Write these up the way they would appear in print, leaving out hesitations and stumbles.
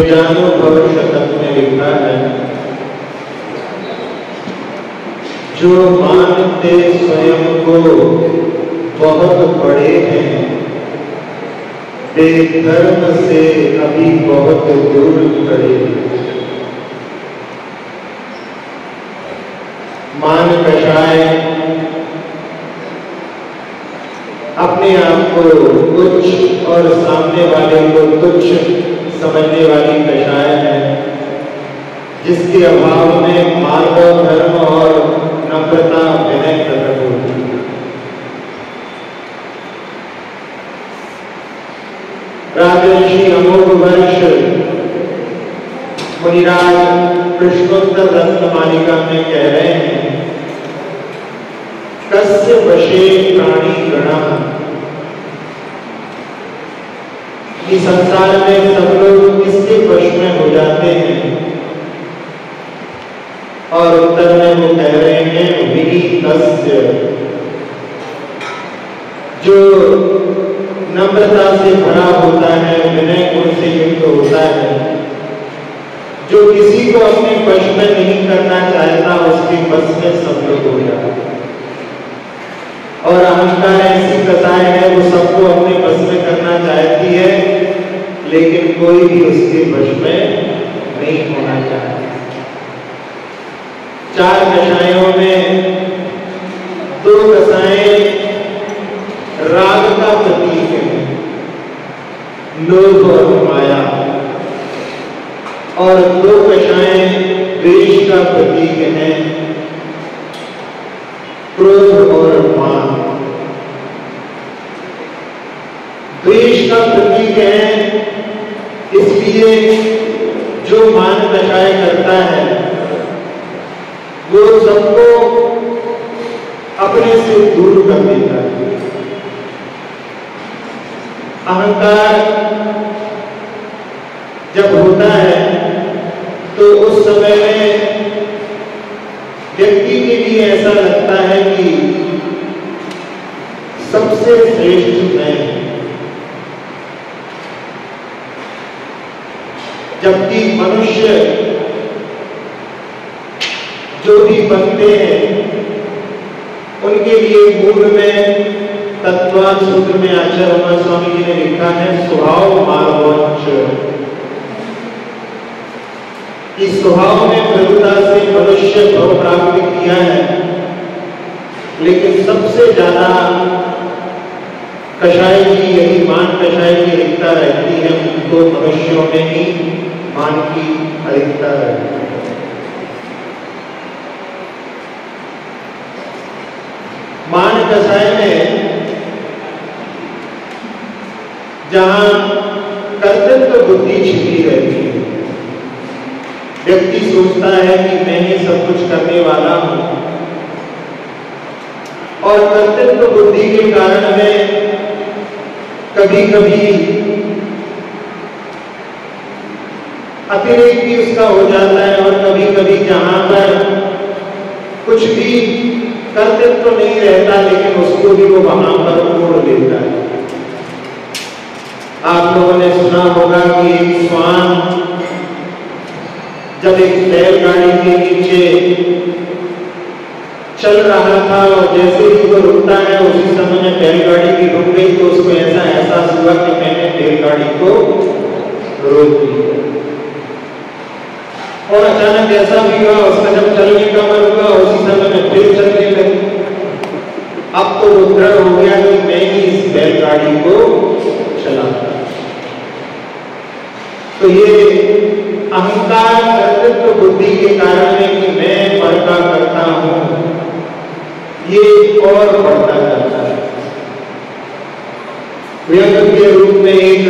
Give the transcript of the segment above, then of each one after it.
ज्ञानुभव शतक में लिखा है, जो मानते स्वयं को बहुत बड़े हैं, वे धर्म से अभी बहुत दूर खड़े हैं। मान कषाय अपने आप को उच्च और सामने वाले को तुच्छ समझने वाली कषाय है, जिसके अभाव में मार्ग, धर्म और नम्रता, विनय प्रकट होती है। राजर्षि अमोघ वर्ष मुनिराज कृष्णोत्तर रत्नमालिका में कह रहे हैं, कस्य वशे प्राणी गणा, कि संसार में सब लोग किसके वश में हो जाते हैं। और उत्तर में वो कह रहे हैं, विनीतस्य, जो नम्रता से भरा होता है, विनय गुण से युक्त होता है, जो किसी को अपने वश में नहीं करना चाहता, उसके वश में सब लोग हो जाते हैं। और अहंकार ऐसी कसाय है, वो सबको अपने वश में करना चाहती है, लेकिन कोई भी उसके वश में नहीं होना चाहता। चार कषायों में दो कषाएं राग का प्रतीक है, लोभ और माया, और दो कषाएं द्वेष का प्रतीक है, क्रोध और मान। द्वेष का प्रतीक है, इसलिए जो मान कषाय करता है वो सबको अपने से दूर कर देता है। अहंकार जब होता है तो उस समय में व्यक्ति के लिए ऐसा लगता है कि सबसे श्रेष्ठ मैं, जबकि मनुष्य जो भी बनते हैं उनके लिए मूल में तत्वान सूत्र में आचार्य रमन स्वामी जी ने लिखा है, स्वभाव मार्गोच्च, कि स्वभाव में प्रभुता से मनुष्य भव प्राप्त किया है, लेकिन सबसे ज्यादा कषाय की, यही मान कषाय की अधिकता रहती है, उनको मनुष्यों में ही मान की अधिकता रहती है। मान कषाय में जहां कर्तव्य बुद्धि छिपी रहती है, व्यक्ति सोचता है कि मैं ही सब कुछ करने वाला हूं, और कर्तव्य बुद्धि के कारण में कभी कभी अतिरेक भी उसका हो जाता है, और कभी कभी जहां पर कुछ भी कर्तव्य तो नहीं रहता, लेकिन उसको भी वो वहां पर मोड़ देता है। आप लोगों ने सुना होगा कि एक श्वान जब एक बैलगाड़ी के नीचे चल रहा था, और जैसे ही वो रुकता है उसी समय में बैलगाड़ी भी रुक गई, तो उसको ऐसा एहसास हुआ कि मैंने बैलगाड़ी को रोक दिया। और अचानक ऐसा भी हुआ, उसका जब चलने का मन हुआ उसी समय में फिर चलने लगी। अब तो वो दृढ़ हो गया कि मैं ही इस बैलगाड़ी को चलाता। तो ये अहंकार, कर्तव्य बुद्धि के कारण है कि मैं बढ़ता करता हूं, ये और बढ़ता जाता है। व्यंग के रूप में एक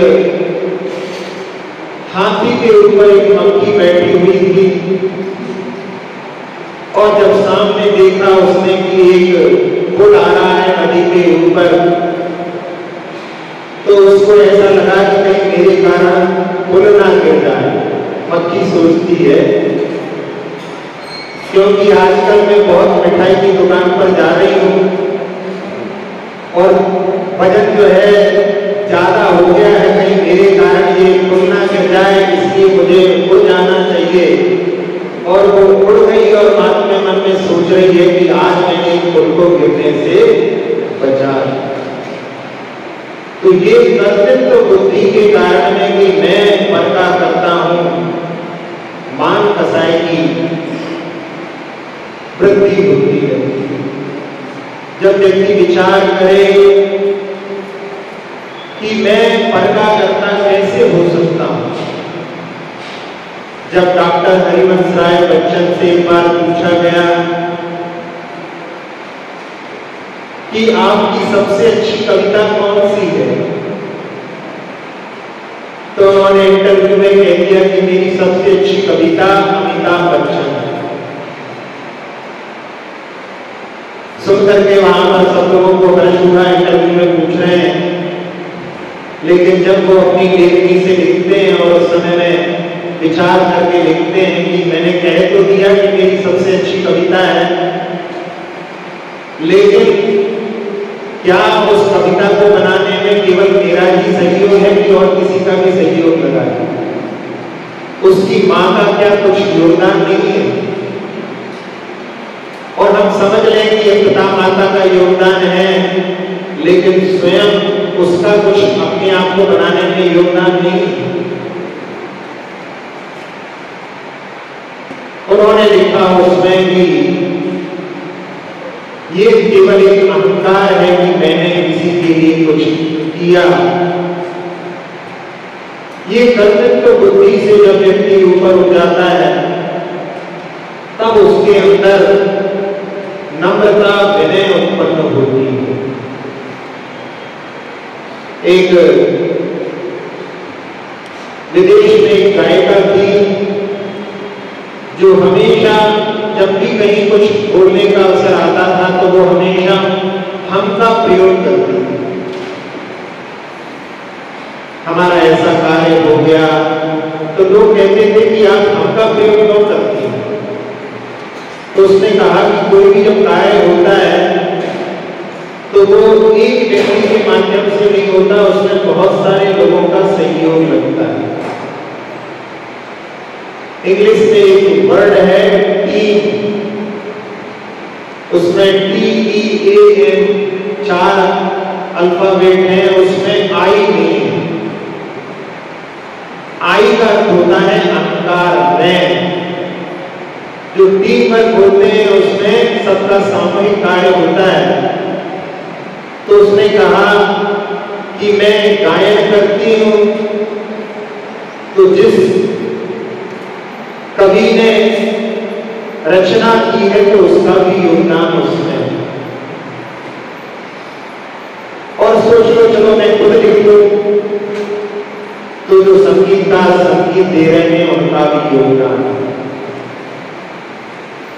हाथी के ऊपर एक मक्खी बैठी हुई थी, और जब सामने देखा उसने कि एक पुल आ रहा है नदी के ऊपर, तो उसको ऐसा लगा कि कहीं मेरे कारण पुल ना गिर जाए। मक्खी सोचती है, क्योंकि आजकल मैं बहुत मिठाई की दुकान पर जा रही हूं और वजन जो है ज्यादा हो गया है, कहीं मेरे कारण ये पुल ना गिर जाए, इसलिए मुझे वो उड़ गई और बाद में मन में सोच रही है कि आज मैंने फूल को गिरने से बचा। तो ये कर्तृत्व बुद्धि के कारण है कि मैं पर का करता हूं, मान कसाई की वृद्धि होती है। जब व्यक्ति विचार करे कि मैं पर का करता कैसे हो सकता हूं। जब डॉक्टर हरिवंश राय बच्चन से एक बार पूछा गया कि आपकी सबसे अच्छी कविता कौन सी है, तो उन्होंने इंटरव्यू में कह दिया कि मेरी सबसे अच्छी कविता अमिताभ बच्चन है। सुनकर के वहां पर सब लोगों को हर्ष हुआ, इंटरव्यू में पूछ रहे हैं, लेकिन जब वो अपनी लेखनी से लिखते हैं और उस समय में विचार करके लिखते हैं कि मैंने कह तो दिया कि मेरी सबसे अच्छी कविता है, लेकिन क्या उस कविता को बनाने में केवल मेरा ही सहयोग है कि और किसी का भी सहयोग लगा है? उसकी मां का क्या कुछ योगदान नहीं है? और हम समझ लें कि ये पिता माता का योगदान है, लेकिन स्वयं उसका कुछ अपने आप को बनाने में योगदान नहीं है। उन्होंने लिखा उसमें कि ये केवल एक अहंकार है कि मैंने किसी के लिए कुछ किया। ये कर्तृत्व बुद्धि से जब व्यक्ति ऊपर उठ जाता है, तब उसके अंदर नम्रता विनय उत्पन्न होती है। एक विदेश में एक गायिका थी जो हमेशा जब भी कहीं कुछ बोलने का अवसर आता था तो वो हमेशा हम का प्रयोग करती थी। हमारा ऐसा कार्य हो गया तो लोग कहते थे कि आप हम का प्रयोग क्यों करती हैं? तो उसने कहा कि कोई भी जब कार्य होता है तो वो एक व्यक्ति के माध्यम से नहीं होता, उसमें बहुत सारे लोगों का सहयोग लगता है। इंग्लिश में एक वर्ड है टीम, उसमें TEAM 4 अल्फाबेट है, उसमें आई नहीं है। आई का अर्थ होता है अहंकार, मैं। जो टीम वर्क होते हैं उसमें सबका सामूहिक कार्य होता है। तो उसने कहा कि मैं गायन करती हूं, तो जिस कवि ने रचना की है तो उसका भी योगदान उसमें है। और सोच लो, चलो मैं खुद लिख लूं, तो जो संगीतकार संगीत दे रहे हैं उनका भी योगदान है।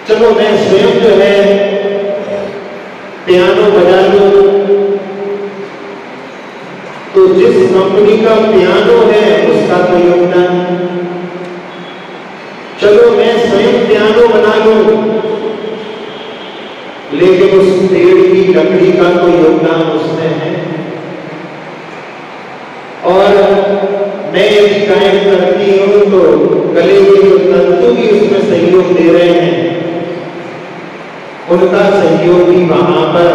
चलो मैं स्वयं जो है पियानो बजा लूं, तो जिस कंपनी का पियानो है उसका तो योगदान। चलो मैं स्वयं पियानो बना लूं, लेकिन उस पेड़ की लकड़ी का तो योगदान उसमें है। और मैं यदि गायन करती हूं तो गले के जो तंतु भी उसमें सहयोग दे रहे हैं, उनका सहयोग भी वहां पर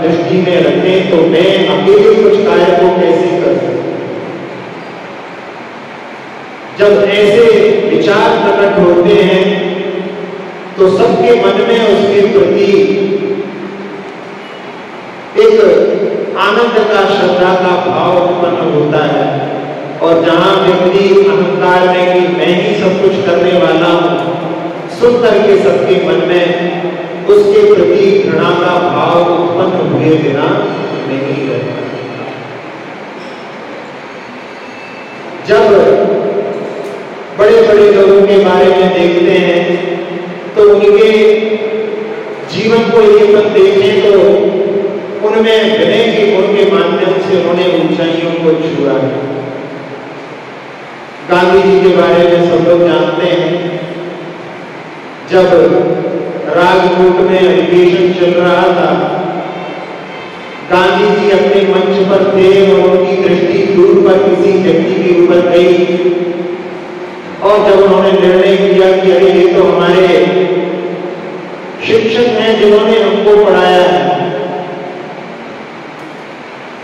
दृष्टि में रखें, तो मैं अकेले कुछ कार्य को कैसे कर सकूं? जब ऐसे विचार प्रकट होते हैं तो सबके मन में उसके प्रति एक आनंद का, श्रद्धा का भाव उत्पन्न होता है। और जहां व्यक्ति अहंकार में कि मैं ही सब कुछ करने वाला हूं, सुन करके सबके मन में उसके प्रति घृणा का भाव उत्पन्न हुए बिना नहीं रहता। जब बड़े बड़े लोगों के बारे में देखते हैं तो उनके जीवन को यदि हम देखें तो उनमें विनय के गुण के माध्यम से उन्होंने ऊंचाइयों को छुआ है। गांधी जी के बारे में सब लोग जानते हैं। जब राजकोट में अधिवेशन चल रहा था, गांधी जी अपने मंच पर थे और उनकी दृष्टि दूर पर किसी व्यक्ति के ऊपर गई, और जब उन्होंने निर्णय किया कि अरे ये तो हमारे शिक्षक हैं जिन्होंने हमको पढ़ाया है,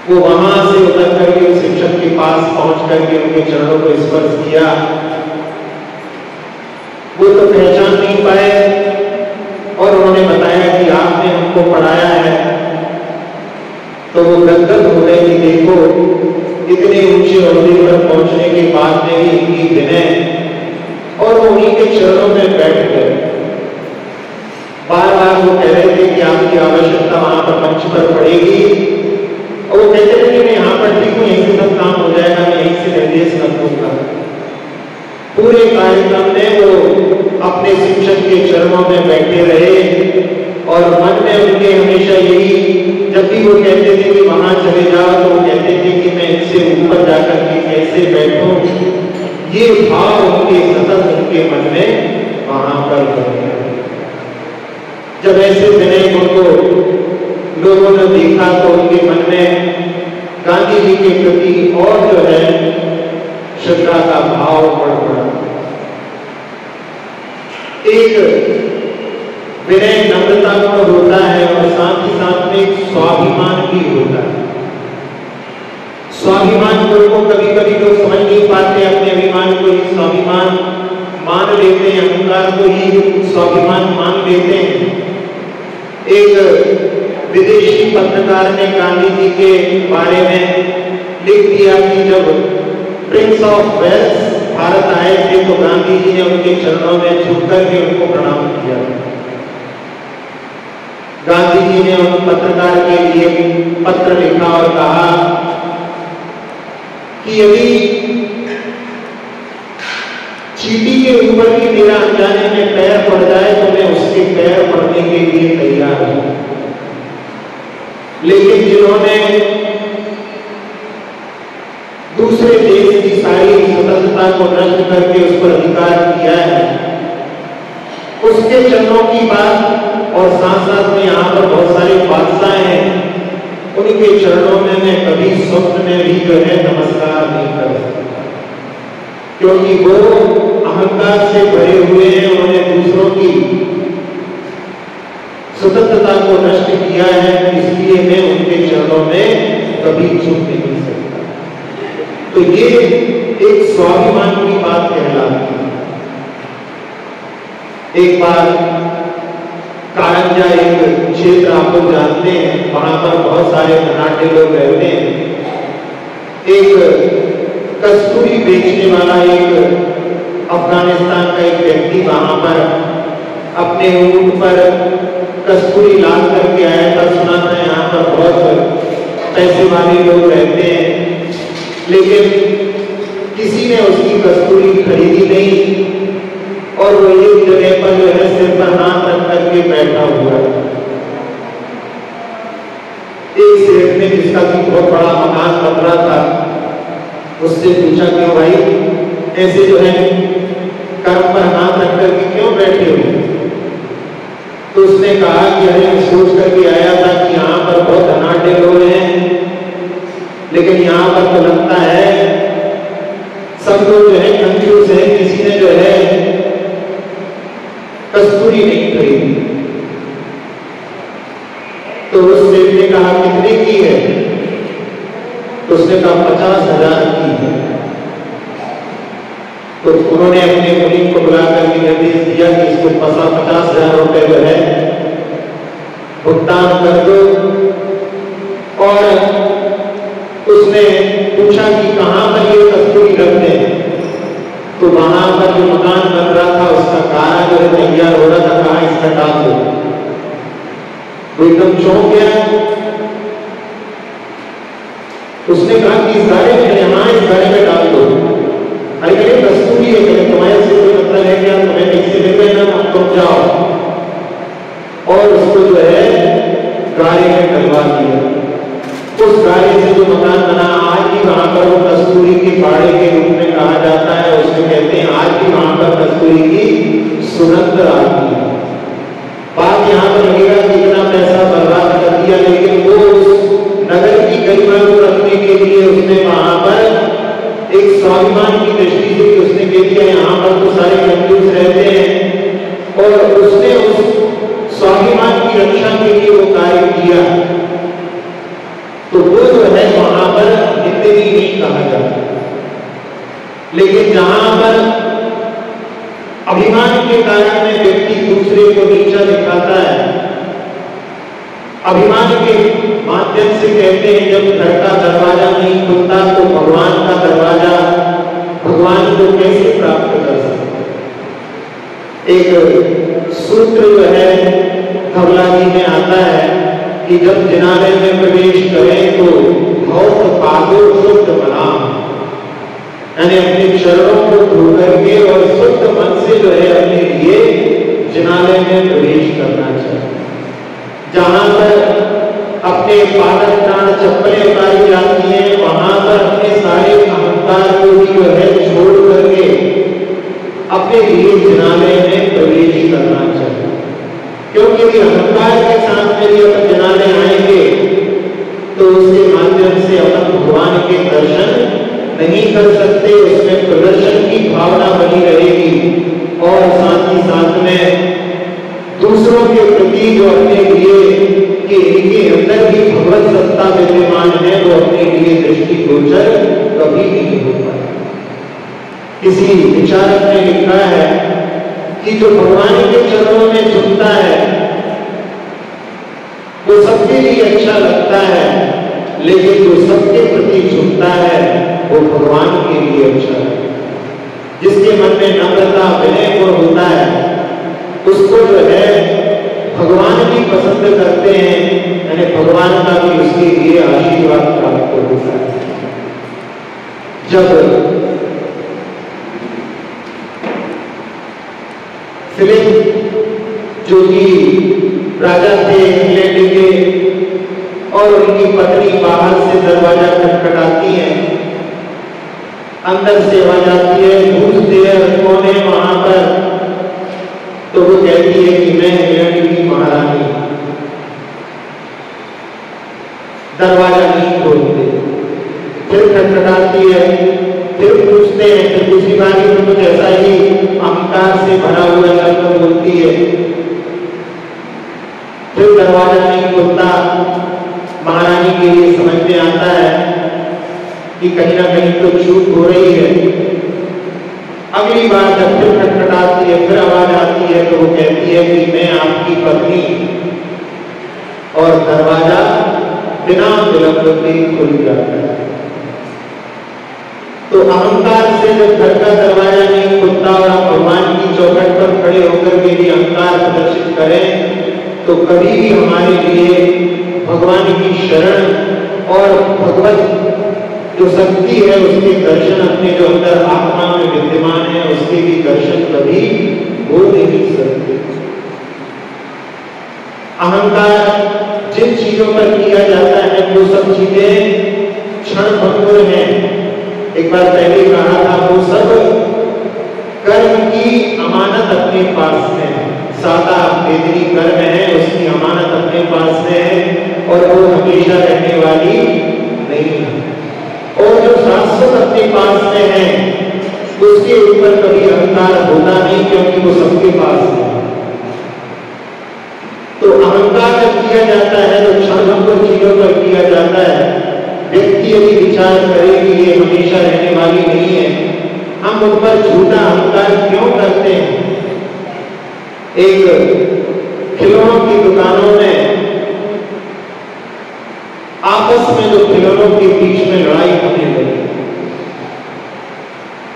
वो वहां से उतर करके उस शिक्षक के पास पहुंच करके उनके चरणों को स्पर्श किया। वो तो पहचान नहीं पाए और उन्होंने बताया कि आपने हमको पढ़ाया है। तो वो गदगद हो गए कि देखो, इतने ऊंचे ओहदे पर पहुंचने के बाद में भी इनकी विनय, और वो उन्हीं के चरणों में बैठ गए। बार बार वो कह रहे थे कि आपकी आवश्यकता वहां पर मंच पर पड़ेगी, और वो कहते थे कि मैं यहाँ पर ठीक हूँ, यहीं से सब काम हो जाएगा, मैं यहीं से निर्देश कर दूंगा। पूरे कार्यक्रम में वो अपने शिक्षक के चरणों में बैठे रहे और मन में उनके हमेशा यही, जब भी वो कहते थे कि वहां चले जाओ, तो वो कहते थे कि मैं इससे ऊपर जाकर के कैसे बैठूं। ये भाव उनके सतत उनके मन में वहां पर बने। जब ऐसे विनय को लोगों ने देखा तो उनके मन में गांधी जी के प्रति और जो है श्रद्धा का भाव बढ़ पड़ा। एक विनय नम्रता का होता है और साथ ही साथ में एक स्वाभिमान भी होता है। स्वाभिमान को कभी कभी लोग समझ नहीं पाते, अपने अभिमान को ही स्वाभिमान मान लेते हैं, अहंकार को ही स्वाभिमान मान लेते हैं। एक विदेशी पत्रकार ने गांधी जी के बारे में लिख दिया कि जब प्रिंस ऑफ वेल्स भारत आए थे तो गांधी जी ने उनके चरणों में झुककर के उनको प्रणाम किया। गांधी जी ने उन पत्रकार के लिए पत्र लिखा और कहा कि यदि चींटी के ऊपर भी मेरा अनजाने में पैर पड़ जाए तो मैं उसके पैर पड़ने के लिए तैयार हूं, लेकिन जिन्होंने दूसरे देश की सारी स्वतंत्रता को नष्ट करके उस पर अधिकार किया है, उसके चरणों की बात, और साथ साथ में यहाँ पर बहुत सारे बादशाह हैं, उनके चरणों में मैं कभी स्वप्न में भी जो है नमस्कार नहीं कर सकता, क्योंकि वो अहंकार से भरे हुए हैं। उन्होंने दूसरों की स्वतंत्रता को नष्ट किया है, इसलिए मैं उनके चरणों में कभी झुक नहीं सकता। तो ये एक स्वाभिमान की बात कहलाती है। एक बार कारंजा एक क्षेत्र आप लोग जानते हैं, वहां पर बहुत सारे धनाढ्य लोग रहते हैं। एक कस्तूरी बेचने वाला एक अफगानिस्तान का एक व्यक्ति वहां पर अपने ऊंट पर कस्तूरी लाद करके आया था। सुना था यहाँ पर बहुत पैसे वाले लोग रहते हैं, लेकिन किसी ने उसकी कस्तूरी खरीदी नहीं और वो एक जगह पर जो है सिर पर हाथ रख करके बैठा हुआ। एक सेठ ने, जिसका कि बहुत बड़ा मकान बन रहा था, उससे पूछा कि भाई ऐसे जो है कर्म पर हाथ रख करके क्यों बैठे हो? तो उसने कहा कि अरे मैं सोच करके आया था कि यहाँ पर बहुत धनाढ्य लोग हैं, लेकिन यहाँ पर तो लगता है सब लोग जो है कंफ्यूज है, किसी ने जो है कस्तूरी नहीं खरीदी। तो उस सेठ ने कहा कितने की है? तो उसने कहा 50,000 की है। तो उन्होंने अपने मुनीम को बुलाकर के निर्देश दिया कि इसको 50,000 रुपए जो है भुगतान कर दो। और उसने पूछा कि कहां पर ये कस्तूरी रखते हैं? तो वहां पर जो मकान बन रहा था उसका कारा जो है तैयार हो रहा था, कहा इसका डाल दो। वो एकदम चौंक गया। उसने कहा कि इस गाड़ी में, यहाँ इस गाड़ी में डाल दो। अरे मेरे कस्तूरी है, कहते तुम्हारे से कोई मतलब है क्या? तुम्हें कैसे ले गए ना, तुम जाओ। और उसको जो है गाड़ी में डलवा दिया। उस गाड़ी से जो मकान बना, आज भी वहां पर वो कस्तूरी के बाड़े के रूप में कहा जाता है। उसमें कहते हैं आज भी वहां पर कस्तूरी की सुगंध आती है। बात यहाँ पर लगेगा कि इतना पैसा बर्बाद कर दिया, लेकिन वो उस नगर की गरिमा को रखने के लिए उसने वहां पर एक स्वाभिमान की दृष्टि से उसने कह दिया यहाँ पर तो सारे कंफ्यूज रहते हैं, और उसने उस स्वाभिमान की रक्षा के लिए वो कार्य किया, तो वो जो है वहां पर निंदनीय नहीं कहा जाता। लेकिन जहां पर अभिमान के कारण में व्यक्ति दूसरे को नीचा दिखाता है, अभिमान के माध्यम से कहते हैं जब घर का दरवाजा नहीं खुलता तो भगवान का दरवाजा भगवान को कैसे प्राप्त कर सकते। एक सूत्र जो है धवलाजी में आता है कि जब जिनालय में प्रवेश करें तो भौत पागो शुद्ध मना, यानी अपने चरणों को धो करके और शुद्ध मन से जो है अपने लिए जिनालय में प्रवेश करना चाहिए। जहां पर अपने पादक प्राण चप्पलें उतारी जाती हैं वहां पर अपने सारे अहंकार को भी जो है छोड़ करके अपने लिए जिनालय में प्रवेश करना चाहिए। क्योंकि यदि अहंकार के साथ में यदि अपन जिनालय आएंगे तो उसके माध्यम से अपन भगवान के दर्शन नहीं कर सकते, उसमें प्रदर्शन की भावना बनी रहेगी और साथ ही साथ में दूसरों के प्रति जो अपने लिए कि इनके अंदर भी भगवत सत्ता विद्यमान है वो अपने लिए दृष्टिगोचर कभी नहीं हो पाए। किसी विचारक ने लिखा है कि जो भगवान के चरणों में झुकता है वो सबके लिए अच्छा लगता है, लेकिन जो सबके प्रति झुकता है वो भगवान के लिए अच्छा है। जिसके मन में नम्रता विनय गुण होता है उसको जो है भगवान भी पसंद करते हैं, यानी भगवान का भी उसके लिए आशीर्वाद प्राप्त होता है। जब फिलिप जो कि राजा थे इंग्लैंड के और उनकी पत्नी बाहर से दरवाजा खटखटाती है, अंदर से आवाज आती है पूछते हैं कौन है वहां पर, तो वो कहती है कि मैं इंग्लैंड की महारानी। दरवाजा नहीं खोलते, फिर खटखटाती है, फिर पूछते हैं, फिर दूसरी बारी में कुछ ऐसा ही अहंकार से भरा हुआ शब्द बोलती है, फिर दरवाजा नहीं खुलता। महारानी के लिए समझ में आता है कि कहीं ना कहीं तो चूक हो रही है। अगली बार जब फिर खटखटाती है, फिर आवाज आती है, तो वो कहती है कि मैं आपकी पत्नी, और दरवाजा बिना विलंब के खुल जाता है। तो अहंकार से जब घर का दरवाजा नहीं खुलता और आप भगवान की चौखट पर खड़े होकर के भी अहंकार प्रदर्शित करें तो कभी भी हमारे लिए भगवान की शरण और भगवत जो शक्ति है उसके दर्शन अपने जो अंदर आत्मा में विद्यमान है उसके भी दर्शन कभी हो नहीं सकते। अहंकार जिन चीजों पर किया जाता है वो सब चीजें क्षण भंगुर हैं। एक बार पहले कहा था वो सब कर्म की अमानत अपने पास है, सादा बेदरी कर्म है उसकी अमानत अपने पास है और वो हमेशा रहने वाली नहीं है। और जो शाश्वत अपने पास में है उसके ऊपर कभी अहंकार होता नहीं क्योंकि वो सबके पास है। तो अहंकार जब किया जाता है तो क्षणभंगुर चीजों पर किया जाता है। व्यक्ति यदि विचार करे कि ये हमेशा रहने वाली नहीं है, हम उन पर झूठा अहंकार क्यों करते हैं। एक खिलौनों की दुकानों में आपस में जो खिलौनों के बीच में लड़ाई होने लगी,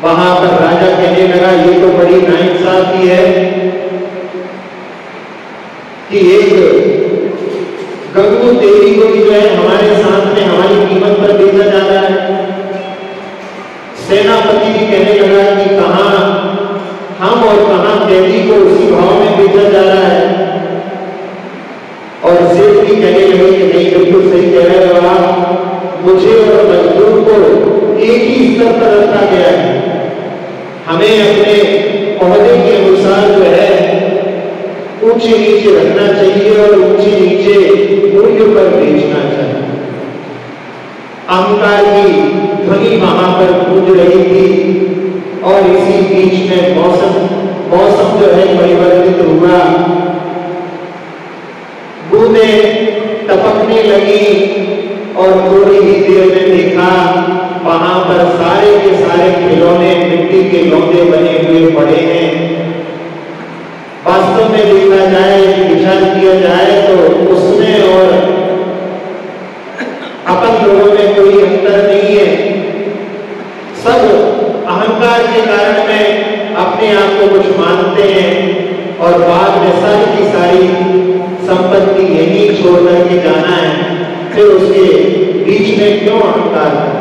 वहां पर राजा कहने लगा ये तो बड़ी नाइंसाफी है कि एक गंगू देवी को भी जो है हमारे साथ में हमारी कीमत पर बेचा जा रहा है। सेनापति भी कहने लगा कि कहां हम और कहां कैदी को उसी भाव में बेचा जा रहा है। और सेठ भी कहने लगे कि नहीं बिल्कुल सही कह रहे हो आप, मुझे और मजदूर को एक ही स्तर पर रखा गया है, हमें अपने ओहदे के अनुसार जो है ऊंचे नीचे रखना चाहिए और ऊंचे नीचे मूल्य पर बेचना चाहिए। अहंकार की ध्वनि वहां पर गूंज रही थी और इसी बीच में मौसम जो है परिवर्तित हुआ। सारे खिलौने मिट्टी के लौंदे बने हुए पड़े हैं। वास्तव में देखा जाए, विचार किया जाए तो उसमें और अपन लोगों में कोई अंतर नहीं है। सब अहंकार के कारण में अपने आप को कुछ मानते हैं और बाद में सारी की सारी संपत्ति यही छोड़ करके जाना है। फिर उसके बीच में क्यों अहंकार?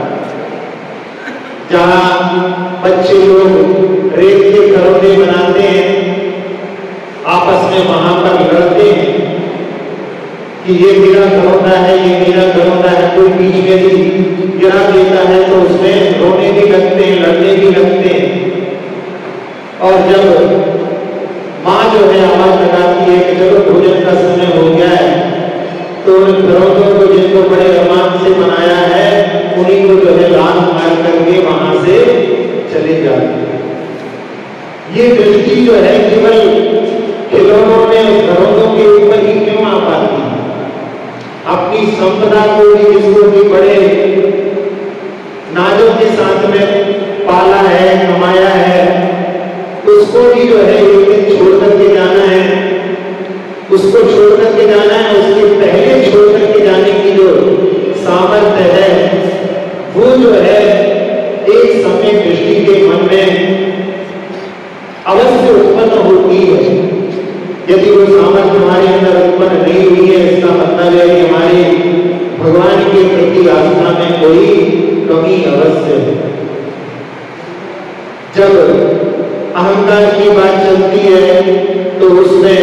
जहां बच्चे लोग रेत के खिलौने बनाते हैं, आपस में वहां पर लड़ते हैं कि ये मेरा खिलौना है, ये मेरा खिलौना है। कोई बीच में भी गिरा देता है तो उसमें रोने भी लगते हैं, लड़ने भी लगते हैं। और जब माँ जो है आवाज लगाती है कि चलो भोजन का समय हो गया है, तो उन खिलौनों को जिनको बड़े अरमान से बनाया है उन्हीं को जो है लात मार करके वहां से चले जाते हैं। ये दृष्टि जो है केवल खिलौनों में खिलौनों के ऊपर ही क्यों आ पाती है? अपनी संपदा को भी, जिसको भी बड़े नाजों के साथ में पाला है, कमाया है, उसको भी जो है एक दिन छोड़ करके जाना है। उसको छोड़ करके जाना है, उसके पहले छोड़ करके जाने की जो सामर्थ्य है वो जो है एक समय दृष्टि के मन में अवश्य उत्पन्न होती है। यदि वो सामर्थ्य हमारे अंदर उत्पन्न नहीं हुई है, इसका मतलब है कि हमारी भगवान के प्रति आस्था में कोई कमी अवश्य है। जब अहंकार की बात चलती है तो उसमें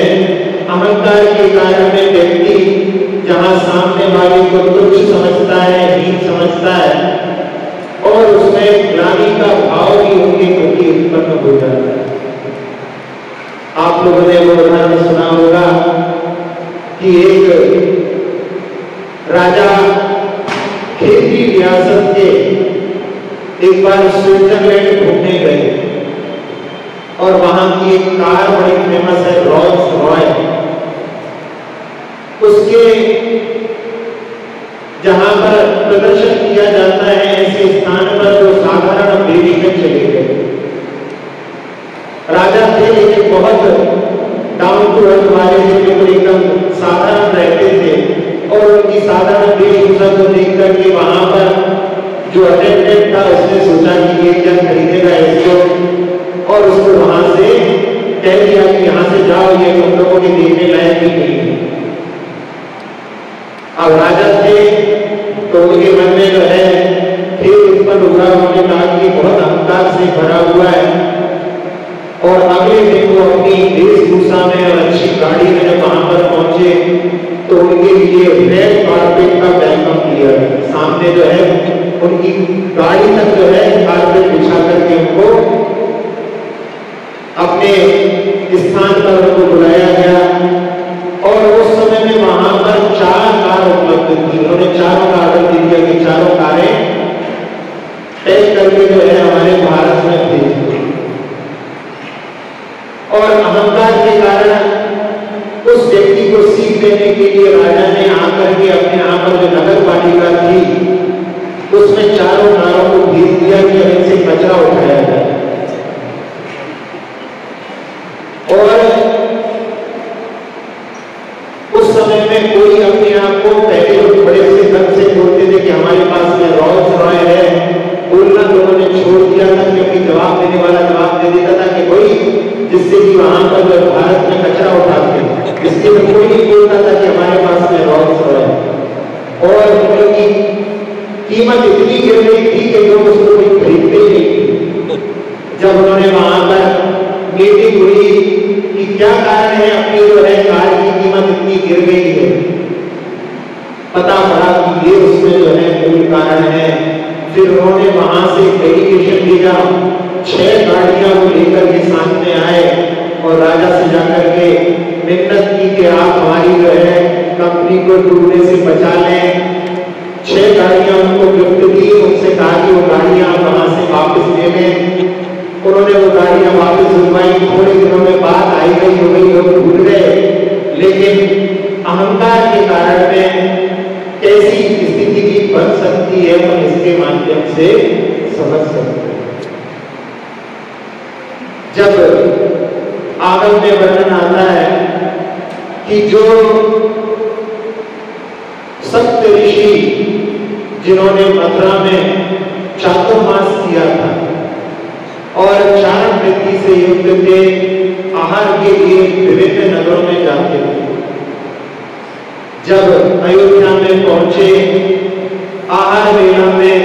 अहंकार के कारण में व्यक्ति जहां सामने वाले को तुच्छ समझता है, हीन समझता है, और उसमें ग्लानि का भाव भी उनके प्रति उत्पन्न हो जाता है। आप लोगों ने वो उदाहरण सुना होगा कि एक राजा खेती रियासत के एक बार स्विट्जरलैंड घूमने गए और वहां की एक कार बड़ी फेमस है, रोल्स रॉय। उसके जहां पर प्रदर्शन किया जाता है ऐसे स्थान पर वो साधारण देवी में चले गए। राजा थे लेकिन बहुत डाउन टू अर्थ वाले थे, बिल्कुल एकदम साधारण रहते थे। और उनकी साधारण वेशभूषा को देख करके वहां पर जो अटेंडेंट था उसने सोचा कि ये क्या खरीदेगा इसको, और उसको वहां से कह दिया कि यहां से जाओ, ये तुम लोगों के देखने लायक भी नहीं है। अब राजा थे तो उनके मन में जो है खेद उत्पन्न हुआ। उन्होंने कहा कि बहुत अहंकार से भरा हुआ है। और अगले दिन वो अपनी वेशभूषा में और अच्छी गाड़ी में जब वहां पर पहुंचे तो उनके लिए रेड कारपेट का वेलकम किया गया। सामने जो है उनकी गाड़ी तक जो है कारपेट बिछा करके उनको अपने स्थान पर उनको बुलाया गया। और उस समय में वहां पर 4 कार उपलब्ध थी। उन्होंने चारों का ऑर्डर दे दिया कि चारों कारें पैक करके जो है हमारे भारत में भेज दो। और अहंकार के कारण उस व्यक्ति को सीख देने के लिए राजा ने आकर के अपने यहाँ पर जो नगर पालिका थी उसमें चारों कारों को भेज दिया कि इनसे कचरा उठाया जाए। और उस समय में कोई अपने आप को, पहले लोग बड़े से ढंग से बोलते थे कि हमारे पास में रोल्स रॉय है, बोलना लोगों ने छोड़ दिया था क्योंकि जवाब देने वाला जवाब दे देता था कि कोई जिससे कि वहां पर जो भारत में कचरा उठाते हैं, इसके में कोई नहीं बोलता था कि हमारे पास में रोल्स रॉय है। और उनकी कीमत इतनी गिर गई थी कि लोग उसको कोई खरीदते ही नहीं। जब उन्होंने वहां पर मीटिंग हुई कि क्या कारण है अपनी जो है कार की कीमत इतनी गिर गई है, पता पड़ा कि ये उसमें जो है मूल कारण है। फिर उन्होंने वहां से डेलीगेशन भेजा, 6 गाड़ियां वो लेकर के सामने आए और राजा से जाकर के मिन्नत की कि आप हमारी जो है कंपनी को डूबने से बचा लें। 6 गाड़ियां उनको गिफ्ट दी। उनसे कहा कि वो गाड़ियां आप वहां से वापस ले लें। उन्होंने वो गाड़ियां वापस दिलवाई। थोड़े दिनों में बात आई गई हो गई, लोग भूल गए। लेकिन अहंकार के कारण में कैसी स्थिति भी बन सकती है हम इसके माध्यम से समझ सकते हैं। आगम में वर्णन आता है कि जो सप्त ऋषि जिन्होंने मथुरा में चातुर्मास किया था और चारण वृत्ति से युक्त थे, आहार के लिए विभिन्न नगरों में जाते थे। जब अयोध्या में पहुंचे, आहार वेला में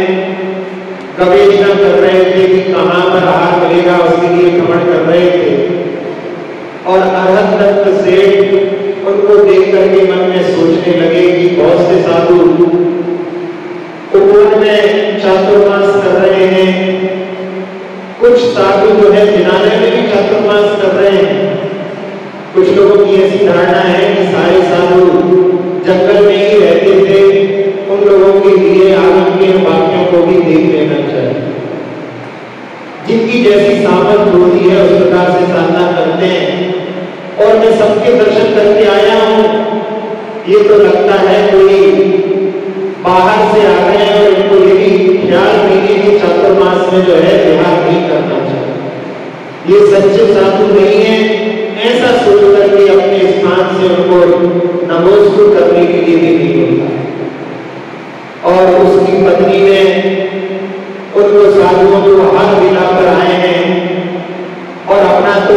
गवेषणा कर रहे थे कि कहां पर आहार मिलेगा, उसके लिए भ्रमण कर रहे थे। और अरहत दत्त सेठ उनको देख करके मन में सोचने लगे कि बहुत से साधु उपवन में चातुर्मास कर रहे हैं, कुछ साधु जो है जिनालय में भी चातुर्मास कर रहे हैं। कुछ लोगों की ऐसी धारणा है कि सारे साधु जंगल में ही रहते थे, उन लोगों के लिए आगम के वाक्यों को भी देख लेना चाहिए। जिनकी जैसी सामर्थ होती है उस प्रकार से साधना करते हैं। और मैं सबके दर्शन करके आया हूं, ये तो लगता है कोई बाहर से आ गए हैं और इनको ये भी ख्याल नहीं है कि चातुर्मास में जो है विहार नहीं करना चाहिए। ये सच्चे साधु नहीं है, ऐसा सोच करके अपने स्थान से उनको नमोस्तु करने के लिए भी नहीं होता। और उसकी पत्नी ने उनको साधुओं को आहार वेला पर आए हैं और अपना तो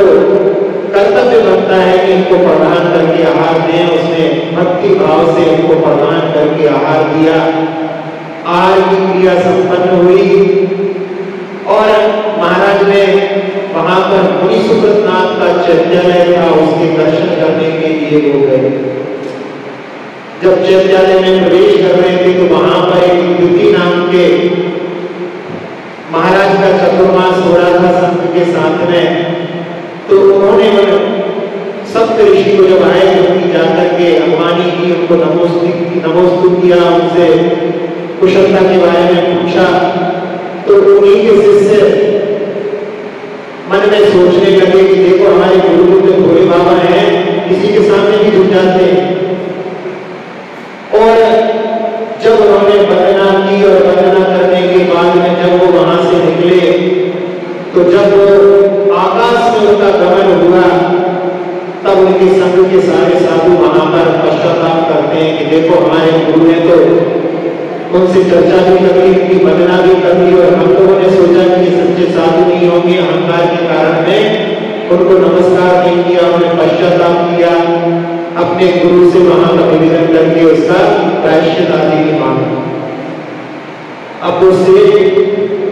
कर्तव्य बनता है कि इनको प्रदान करके आहार दें। उसने भक्ति भाव से इनको प्रदान करके आहार दिया। आहार की क्रिया संपन्न हुई और महाराज ने वहां पर मुनि सुब्रतनाथ का चैत्यालय था, उसके दर्शन करने के लिए वो गए। जब चैत्यालय में प्रवेश कर रहे थे तो वहां पर एक द्युति नाम के महाराज का चातुर्मास हो रहा था संत के साथ में। तो उन्होंने सप्त ऋषि को जब आए तो उनकी जाकर के अम्बानी की, उनको नमोस्तु किया, उनसे कुशलता के बारे में पूछा। तो उन्हीं के शिष्य मन में सोचने लगे कि देखो हमारे गुरु जो भोले बाबा हैं, किसी के सामने भी झुक जाते हैं। और जब उन्होंने वंदना की और वंदना करने के बाद में जब वो वहां से निकले, तो जब वो आकाश में उनका गमन हुआ, तब उनके संग के सारे साधु वहां पर पश्चाताप करते हैं कि देखो हमारे गुरु ने तो उनसे चर्चा भी कर ली, उनकी वंदना भी कर ली, और हम लोगों ने सोचा कि ये सच्चे साधु नहीं होंगे, अहंकार के कारण में उनको नमस्कार नहीं किया, उन्हें पश्चाताप किया, अपने गुरु से वहां का निवेदन करके उसका प्रायश्चित आदि की मांग। अब उससे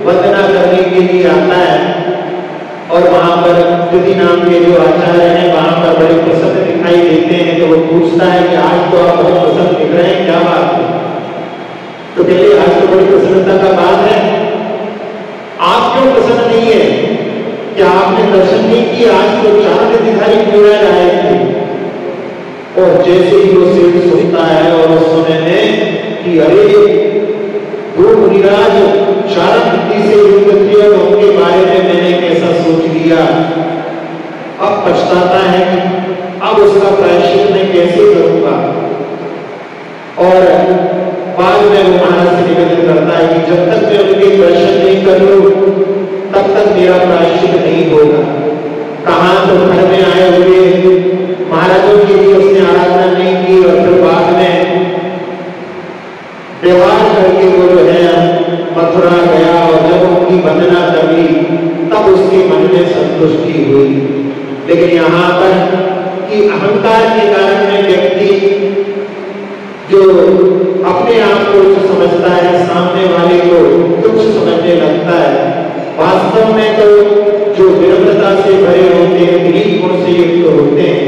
वंदना करने के लिए आता है और वहां पर द्युति नाम के जो आचार्य हैं वहां पर बड़े प्रसन्न दिखाई देते हैं। तो वो पूछता है कि आज तो आप बहुत प्रसन्न दिख रहे हैं, क्या बात है? तो कहते आज तो बड़ी प्रसन्नता का बात है। आप क्यों प्रसन्न नहीं है? क्या आपने दर्शन नहीं किया? आज तो चांद दिखाई पूरा आए थे। और जैसे ही वो सेठ सुनता है और उस समय में कि अरे वो मुनिराज चारण वृत्ति से युक्त थे और उनके बारे में मैंने कैसा सोच लिया, अब पछताता है कि अब उसका प्रायश्चित मैं कैसे करूंगा। और बाद में वो महाराज से निवेदन करता है कि जब तक मैं उनके दर्शन नहीं कर लूं तब तक मेरा प्रायश्चित नहीं होगा। कहां तो घर में आए हुए महाराजों के लिए उसने आराधना नहीं की और फिर बाद में व्यवहार करके वो जो है मथुरा गया और जब उनकी वंदना कर ली तब उसके मन में संतुष्टि हुई। लेकिन यहाँ पर कि अहंकार के कारण में व्यक्ति जो अपने आप को उच्च समझता है, सामने वाले को तुच्छ समझने लगता है। वास्तव में तो जो विनम्रता से भरे होते हैं, विनीत गुण से युक्त होते हैं,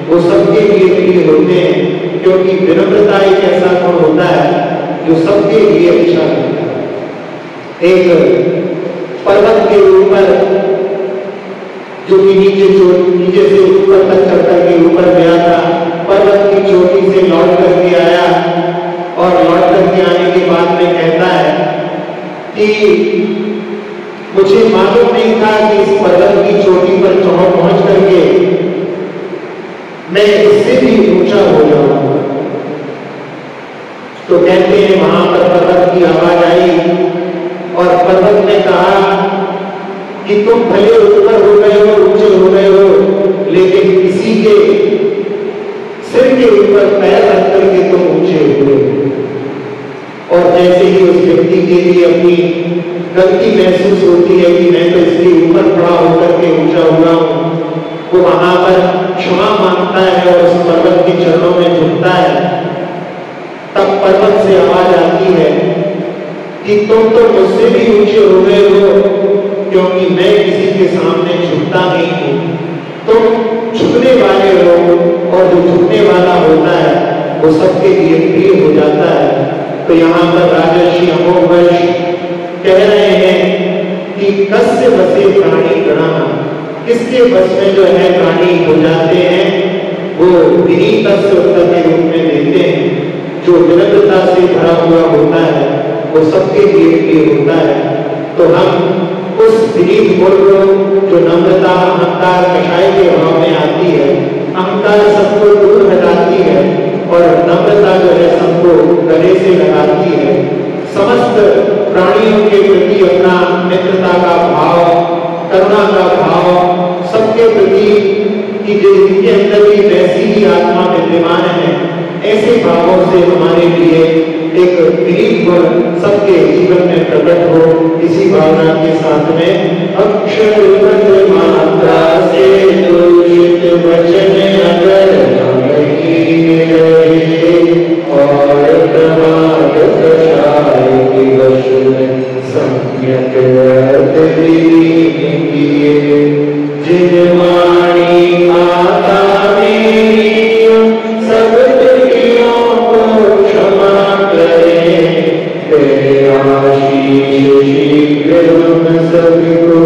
वो सबके लिए प्रिय होते हैं, क्योंकि विनम्रता एक ऐसा गुण होता है जो सबके लिए अच्छा होता है। एक पर्वत के ऊपर जो कि नीचे से ऊपर तक चढ़ करके ऊपर गया था, पर्वत की चोटी से लौट करके आया और लौट करके आने के बाद में कहता है कि मुझे मालूम नहीं था कि इस पर्वत की चोटी पर पहुंच करके मैं इससे भी ऊंचा हो जाऊंगा। तो कहते हैं वहां पर पर्वत की आवाज आई और पर्वत ने कहा कि तुम भले ऊपर हो गए हो, ऊंचे हो गए हो, लेकिन ऊपर पैर रख करके तुम ऊंचे हुए। और जैसे ही उस व्यक्ति के लिए अपनी गलती महसूस होती है कि मैं तो इसके ऊपर खड़ा होकर के ऊंचा हुआ हूं, वो वहां पर क्षमा मांगता है और उस पर्वत के चरणों में झुकता है। तब पर्वत से आवाज आती है कि तुम तो मुझसे भी ऊंचे हो गए हो, क्योंकि मैं किसी के सामने झुकता नहीं हूं, तुम झुकने वाले हो, और जो झुकने वाला होता है वो सबके लिए प्रिय हो जाता है। तो यहाँ पर राजर्षि अमोघवर्ष कह रहे हैं कि कस्य बसे प्राणी गणा, किसके बस में जो है प्राणी हो जाते हैं, वो विनीतस्य उत्तर के रूप में देते हैं। जो विनम्रता से भरा हुआ होता है वो सबके लिए होता है। तो हम उस विनीत गुण को, जो नम्रता अहंकार कषाय के भाव में आती है, अहंकार सबको दूर हटाती है और नम्रता जो है सबको गले से लगाती है। समस्त प्राणियों के प्रति अपना मित्रता का भाव, करुणा का भाव, सबके प्रति कि जिनके अंदर भी वैसी ही आत्मा विद्यमान है, ऐसे भावों से हमारे लिए एक विनीत गुण सबके जीवन में प्रकट हो। इसी भावना के साथ में अक्षर मात्रा से दूषित वचन अगर और प्रमाद कषाय के वश में सम्यक अर्थ विलीन किए, जिन वाणी आता मेरी सब त्रुटियों को क्षमा करें, तेरे आशीष शीघ्र हम सबको